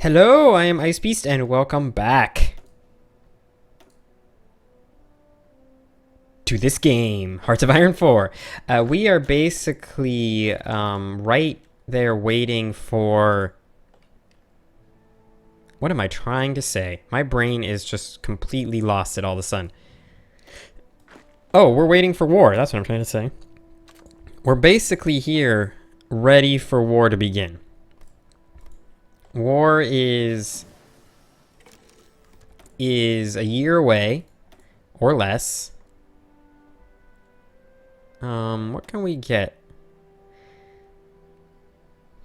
Hello, I am IceBeast and welcome back to this game, Hearts of Iron 4. We are basically right there waiting for... What am I trying to say? My brain is just completely lost it all of a sudden. Oh, we're waiting for war. That's what I'm trying to say. We're basically here ready for war to begin. War is a year away or less. What can we get?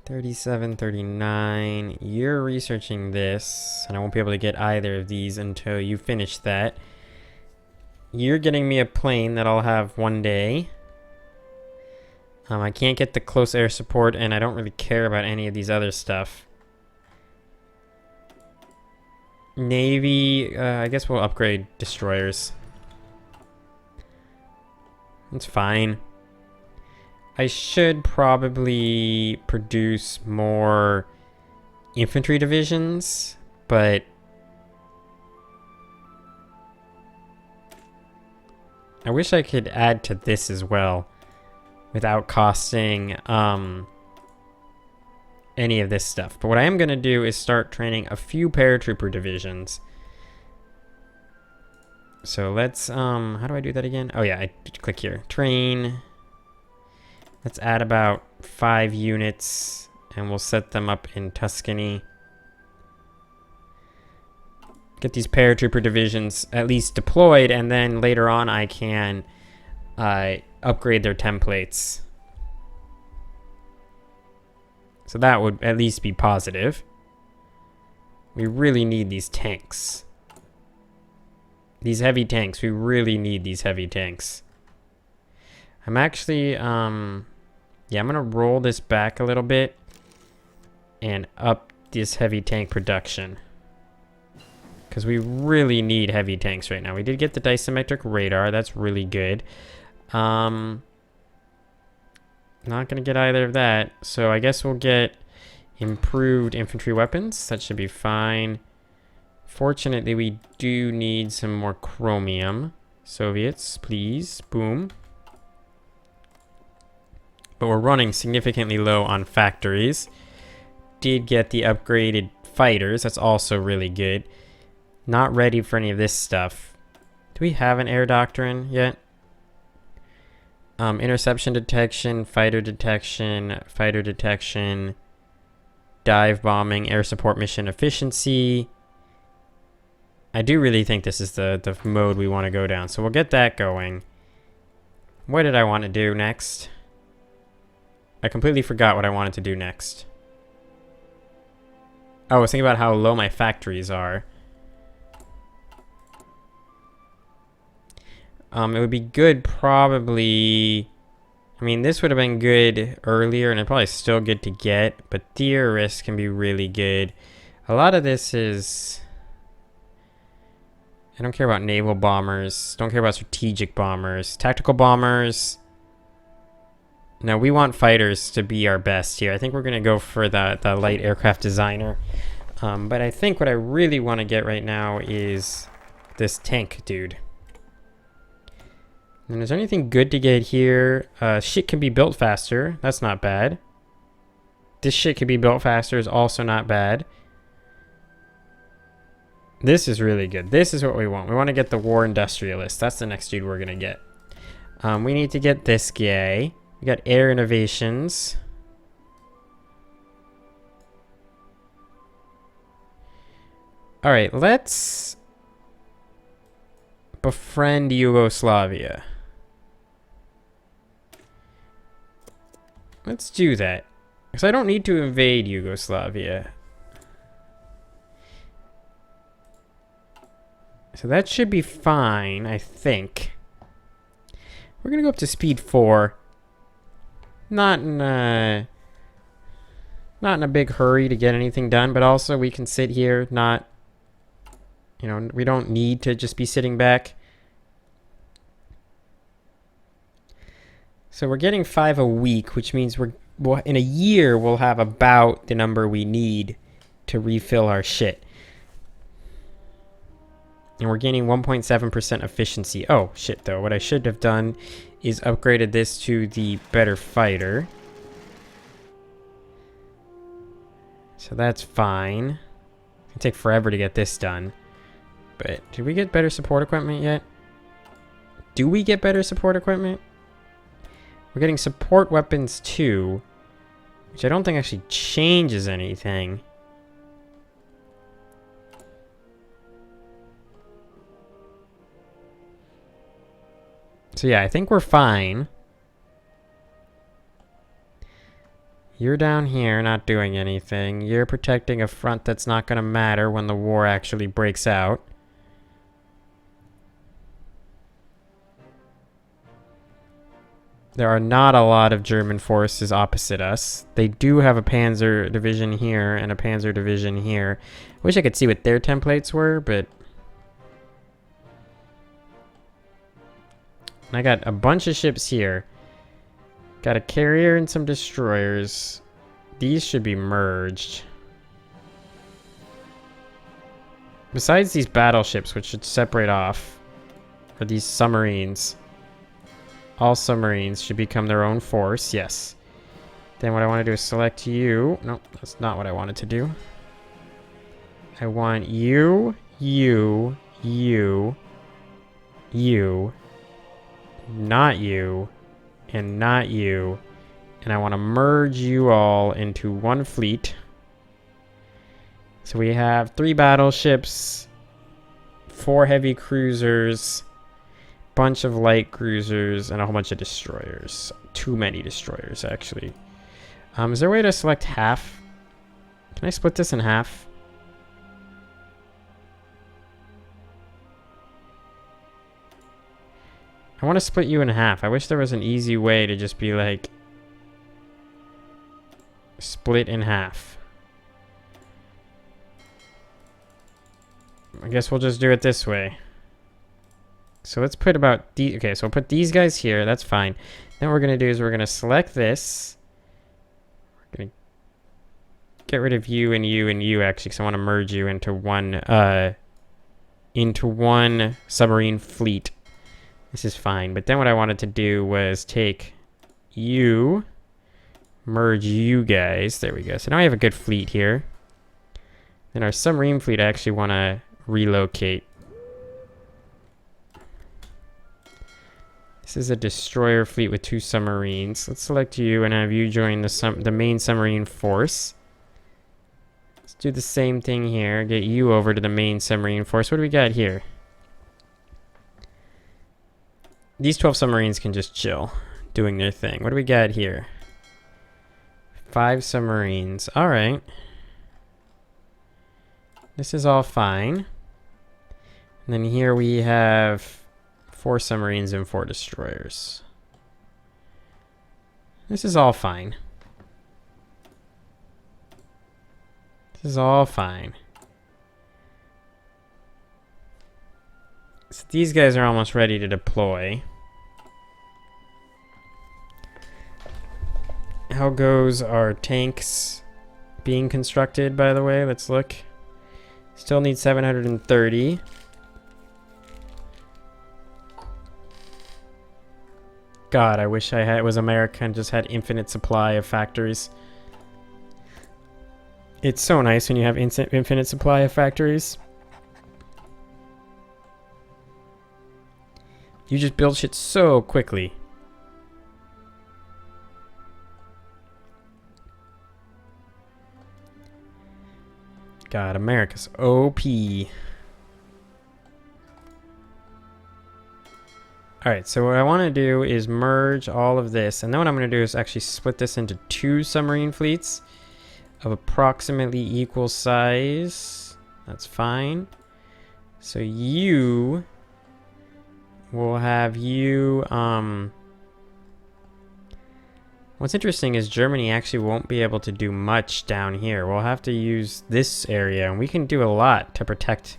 37, 39. You're researching this, and I won't be able to get either of these until you finish that. You're getting me a plane that I'll have one day. I can't get the close air support, and I don't really care about any of these other stuff. Navy, I guess we'll upgrade destroyers. That's fine. I should probably produce more infantry divisions, but I wish I could add to this as well without costing any of this stuff. But what I am going to do is start training a few paratrooper divisions. So let's, how do I do that again? Oh yeah, I click here. Train. Let's add about 5 units, and we'll set them up in Tuscany. Get these paratrooper divisions at least deployed, and then later on I can upgrade their templates. So that would at least be positive. We really need these tanks. These heavy tanks, we really need these heavy tanks. I'm actually, yeah, I'm gonna roll this back a little bit and up this heavy tank production. Because we really need heavy tanks right now. We did get the disometric radar, that's really good. Not gonna get either of that, so I guess we'll get improved infantry weapons. That should be fine. Fortunately, we do need some more chromium. Soviets, please. Boom. But we're running significantly low on factories. Did get the upgraded fighters. That's also really good. Not ready for any of this stuff. Do we have an air doctrine yet? Interception detection, fighter detection, dive bombing, air support mission efficiency. I do really think this is the mode we want to go down, so we'll get that going. What did I want to do next? I completely forgot what I wanted to do next. Oh, I was thinking about how low my factories are. It would be good probably... I mean, this would have been good earlier, and it's probably still good to get, but theorists can be really good. A lot of this is... I don't care about naval bombers. Don't care about strategic bombers. Tactical bombers. No, we want fighters to be our best here. I think we're going to go for the light aircraft designer. But I think what I really want to get right now is this tank dude. And is there anything good to get here? Shit can be built faster. That's not bad. This shit can be built faster is also not bad. This is really good. This is what we want. We want to get the war industrialist. That's the next dude we're going to get. We need to get this guy. We got air innovations. All right, let's befriend Yugoslavia. Let's do that. Because I don't need to invade Yugoslavia. So that should be fine, I think. We're going to go up to speed 4. Not in a big hurry to get anything done, but also we can sit here, not... You know, we don't need to just be sitting back. So we're getting 5 a week, which means in a year we'll have about the number we need to refill our shit. And we're gaining 1.7% efficiency. Oh, shit, though. What I should have done is upgraded this to the better fighter. So that's fine. It'll take forever to get this done. But did we get better support equipment yet? Do we get better support equipment? We're getting support weapons too, which I don't think actually changes anything. So yeah, I think we're fine. You're down here not doing anything. You're protecting a front that's not going to matter when the war actually breaks out. There are not a lot of German forces opposite us. They do have a Panzer division here and a Panzer division here. Wish I could see what their templates were, but... I got a bunch of ships here. Got a carrier and some destroyers. These should be merged. Besides these battleships, which should separate off, are these submarines. All submarines should become their own force, yes. Then what I want to do is select you. Nope, that's not what I wanted to do. I want you, you, you, you, not you, and not you. And I want to merge you all into one fleet. So we have 3 battleships, 4 heavy cruisers, bunch of light cruisers, and a whole bunch of destroyers. Too many destroyers, actually. Is there a way to select half? Can I split this in half? I want to split you in half. I wish there was an easy way to just be like... split in half. I guess we'll just do it this way. So let's put about these. Okay, so we'll put these guys here. That's fine. Then what we're going to do is we're going to select this. We're going to get rid of you and you and you, actually, because I want to merge you into one submarine fleet. This is fine. But then what I wanted to do was take you, merge you guys. There we go. So now I have a good fleet here. Then our submarine fleet, I actually want to relocate. This is a destroyer fleet with 2 submarines. Let's select you and have you join the main submarine force. Let's do the same thing here. Get you over to the main submarine force. What do we got here? These 12 submarines can just chill, doing their thing. What do we got here? 5 submarines. All right. This is all fine. And then here we have 4 submarines and 4 destroyers. This is all fine. This is all fine. So these guys are almost ready to deploy. How goes our tanks being constructed, by the way? Let's look. Still need 730. God, I wish I was America and just had infinite supply of factories. It's so nice when you have infinite supply of factories. You just build shit so quickly. God, America's OP. Alright, so what I want to do is merge all of this. And then what I'm going to do is actually split this into 2 submarine fleets of approximately equal size. That's fine. So you will have you... What's interesting is Germany actually won't be able to do much down here. We'll have to use this area, and we can do a lot to protect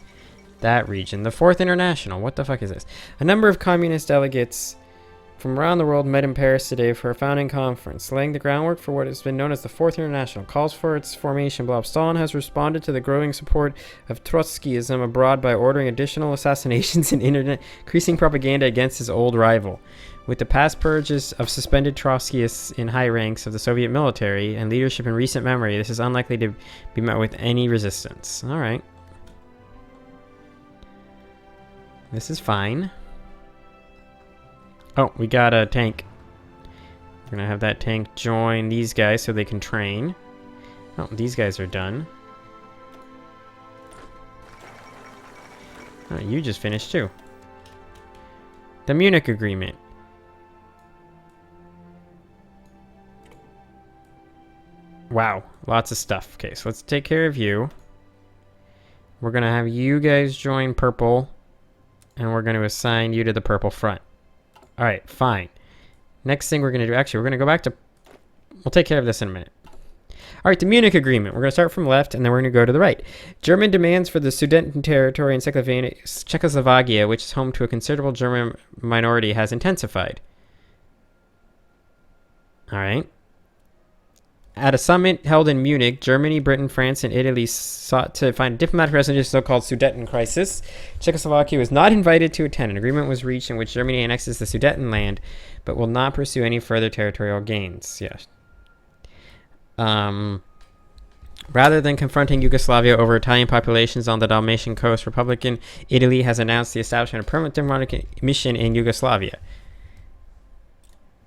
that region. The 4th International. What the fuck is this? A number of communist delegates from around the world met in Paris today for a founding conference, laying the groundwork for what has been known as the Fourth International. Calls for its formation. Stalin has responded to the growing support of Trotskyism abroad by ordering additional assassinations and increasing propaganda against his old rival. With the past purges of suspended Trotskyists in high ranks of the Soviet military and leadership in recent memory, this is unlikely to be met with any resistance. All right. This is fine. Oh, we got a tank. We're gonna have that tank join these guys so they can train. Oh, these guys are done. Oh, you just finished too. The Munich Agreement. Wow, lots of stuff. Okay, so let's take care of you. We're gonna have you guys join purple, and we're gonna assign you to the purple front. All right, fine. Next thing we're going to do, actually, we're going to go back to, we'll take care of this in a minute. All right, the Munich Agreement. We're going to start from left, and then we're going to go to the right. German demands for the Sudeten territory in Czechoslovakia, which is home to a considerable German minority, has intensified. All right. At a summit held in Munich, Germany, Britain, France, and Italy sought to find a diplomatic resolution to the so-called Sudeten crisis. Czechoslovakia was not invited to attend. An agreement was reached in which Germany annexes the Sudeten land, but will not pursue any further territorial gains. Yes. Rather than confronting Yugoslavia over Italian populations on the Dalmatian coast, Republican Italy has announced the establishment of a permanent diplomatic mission in Yugoslavia.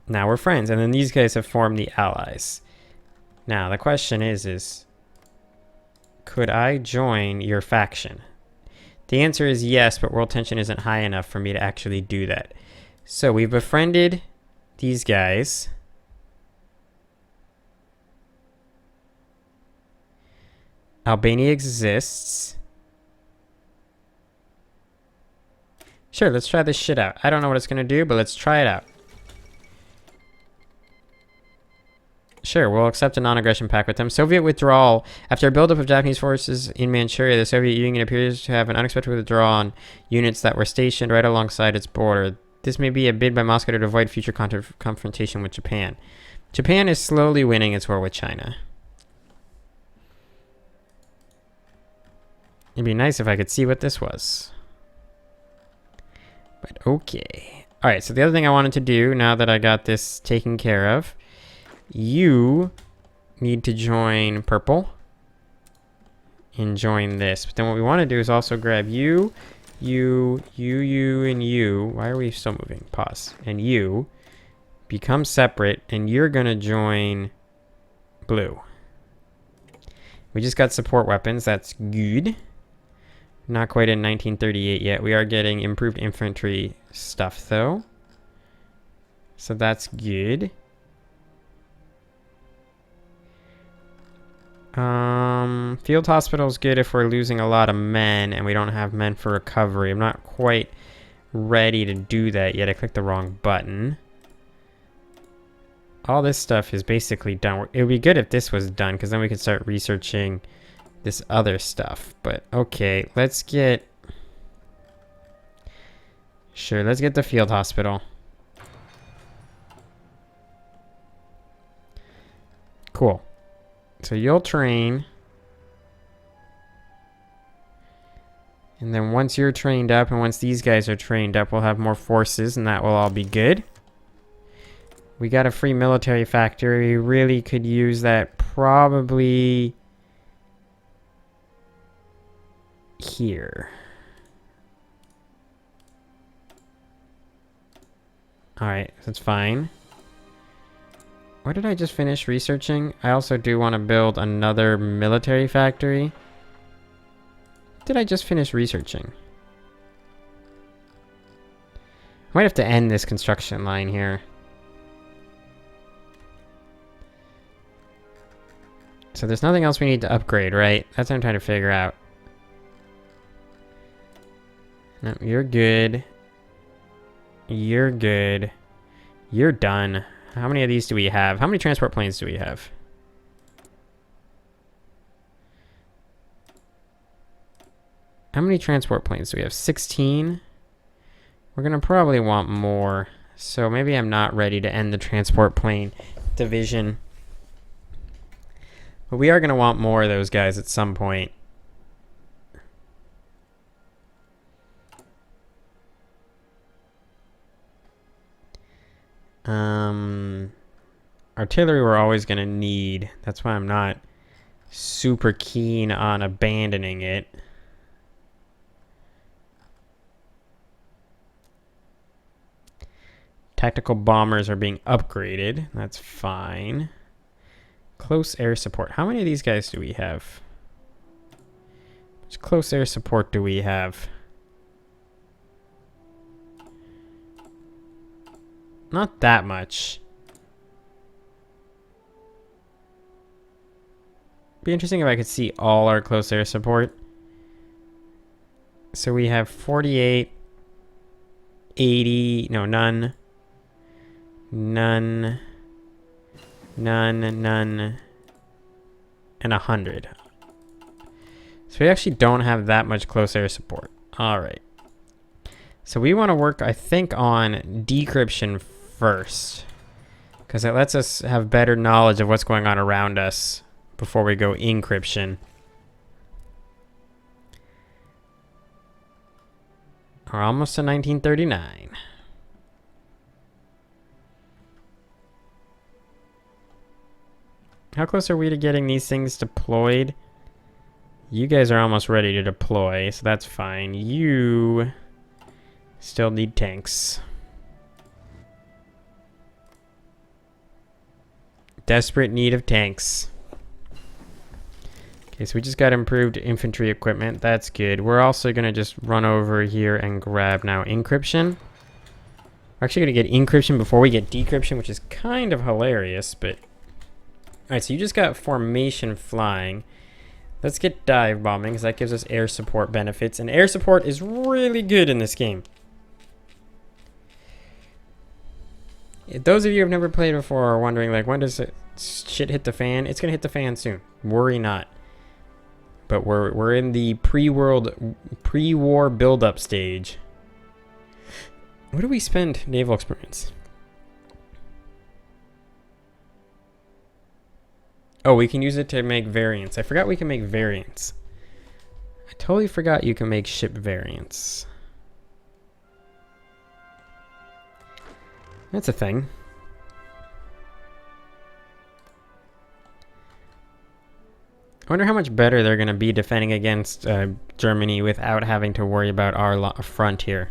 Now we're friends, and then these guys have formed the Allies. Now, the question is, could I join your faction? The answer is yes, but world tension isn't high enough for me to actually do that. So we've befriended these guys. Albania exists. Sure, let's try this shit out. I don't know what it's going to do, but let's try it out. Sure, we'll accept a non-aggression pact with them. Soviet withdrawal. After a buildup of Japanese forces in Manchuria, the Soviet Union appears to have an unexpected withdrawal on units that were stationed right alongside its border. This may be a bid by Moscow to avoid future confrontation with Japan. Japan is slowly winning its war with China. It'd be nice if I could see what this was. But okay. Alright, so the other thing I wanted to do, now that I got this taken care of, you need to join purple and join this. But then what we want to do is also grab you, and you. Why are we still moving? Pause. And you become separate, and you're going to join blue. We just got support weapons. That's good. Not quite in 1938 yet. We are getting improved infantry stuff, though. So that's good. Field hospital is good if we're losing a lot of men and we don't have men for recovery. I'm not quite ready to do that yet. I clicked the wrong button. All this stuff is basically done. It would be good if this was done, because then we could start researching this other stuff. But okay, let's get... Sure, let's get the field hospital. Cool. So you'll train. And then once you're trained up and once these guys are trained up, we'll have more forces and that will all be good. We got a free military factory. We really could use that probably here. Alright, that's fine. Where did I just finish researching? I also do want to build another military factory. Did I just finish researching? I might have to end this construction line here. So there's nothing else we need to upgrade, right? That's what I'm trying to figure out. No, you're good. You're good. You're done. How many of these do we have? How many transport planes do we have? How many transport planes do we have? 16. We're going to probably want more. So maybe I'm not ready to end the transport plane division. But we are going to want more of those guys at some point. Artillery we're always going to need. That's why I'm not super keen on abandoning it. Tactical bombers are being upgraded. That's fine. Close air support. How many of these guys do we have? Which close air support do we have? Not that much. Be interesting if I could see all our close air support. So we have 48, 80, no, none, none, none, none, and 100. So we actually don't have that much close air support. All right. So we want to work, I think, on decryption first, because it lets us have better knowledge of what's going on around us before we go encryption. We're almost to 1939. How close are we to getting these things deployed? You guys are almost ready to deploy, so that's fine. You still need tanks. Desperate need of tanks. Okay, so we just got improved infantry equipment. That's good. We're also going to just run over here and grab now encryption. We're actually going to get encryption before we get decryption, which is kind of hilarious, but... Alright, so you just got formation flying. Let's get dive bombing, because that gives us air support benefits. And air support is really good in this game. Those of you who have never played before are wondering, like, when does shit hit the fan? It's going to hit the fan soon. Worry not. But we're in the pre-war build-up stage. What do we spend naval experience? Oh, we can use it to make variants. I forgot we can make variants. I totally forgot you can make ship variants. That's a thing. I wonder how much better they're going to be defending against Germany without having to worry about our front here.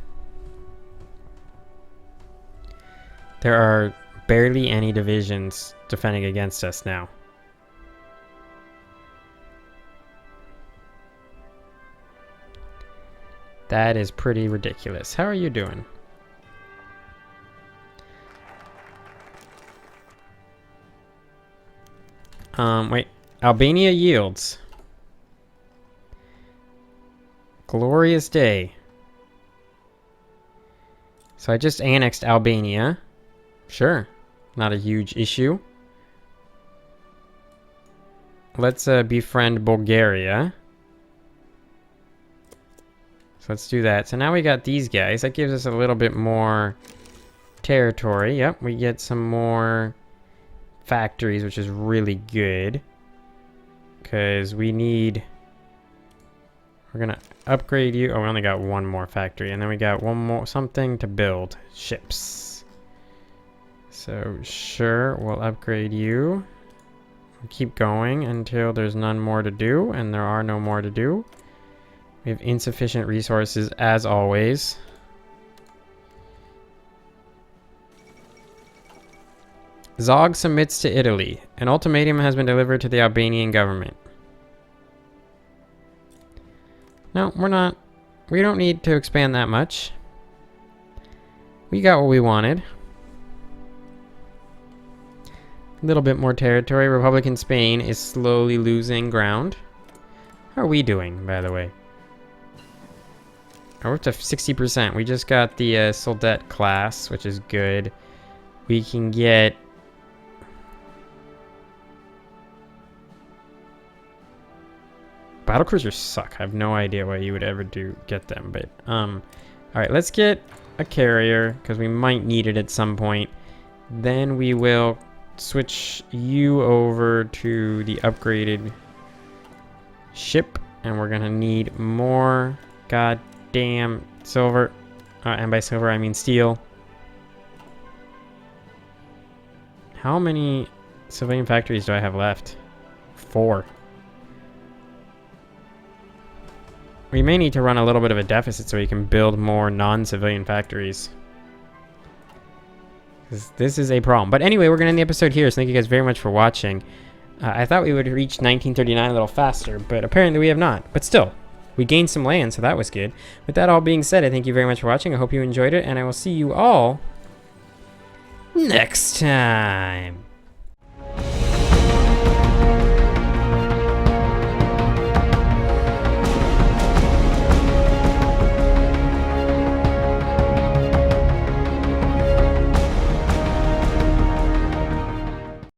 There are barely any divisions defending against us now. That is pretty ridiculous. How are you doing? Wait. Albania yields. Glorious day. So I just annexed Albania. Sure. Not a huge issue. Let's befriend Bulgaria. So let's do that. So now we got these guys. That gives us a little bit more territory. Yep, we get some more factories, which is really good. Because we need... We're going to upgrade you. Oh, we only got one more factory. And then we got one more... Something to build. Ships. So, sure, we'll upgrade you. We'll keep going until there's none more to do. And there are no more to do. We have insufficient resources, as always. Zog submits to Italy. An ultimatum has been delivered to the Albanian government. No, we're not. We don't need to expand that much. We got what we wanted. A little bit more territory. Republican Spain is slowly losing ground. How are we doing, by the way? We're up to 60%. We just got the Soldat class, which is good. We can get... Battlecruisers suck. I have no idea why you would ever get them, but All right, let's get a carrier because we might need it at some point. Then we will switch you over to the upgraded ship, and we're gonna need more goddamn silver. And by silver, I mean steel. How many civilian factories do I have left? 4. We may need to run a little bit of a deficit so we can build more non-civilian factories. This is a problem. But anyway, we're going to end the episode here, so thank you guys very much for watching. I thought we would reach 1939 a little faster, but apparently we have not. But still, we gained some land, so that was good. With that all being said, I thank you very much for watching. I hope you enjoyed it, and I will see you all next time.